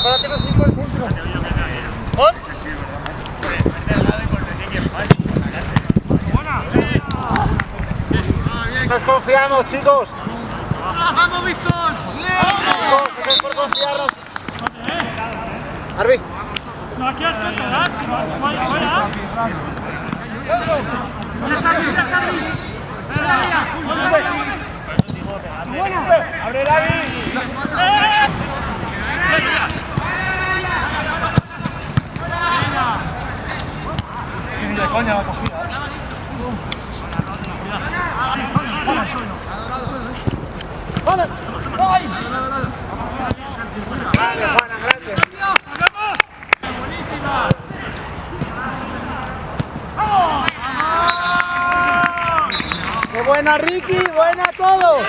Prepárate los 5 del centro. ¿Por? Nos confiamos, chicos. ¡Vamos, Víctor! Chicos, eso es por confiarnos. Arbi. No, aquí has contado, si no, fuera. ¡Abre el Arbi! ¡Ni de coña la cogida! ¡Vale! ¡Ay! ¡Grande, Juana, grande! ¡Buenísima! ¡Qué buena, Ricky! ¡Buena a todos!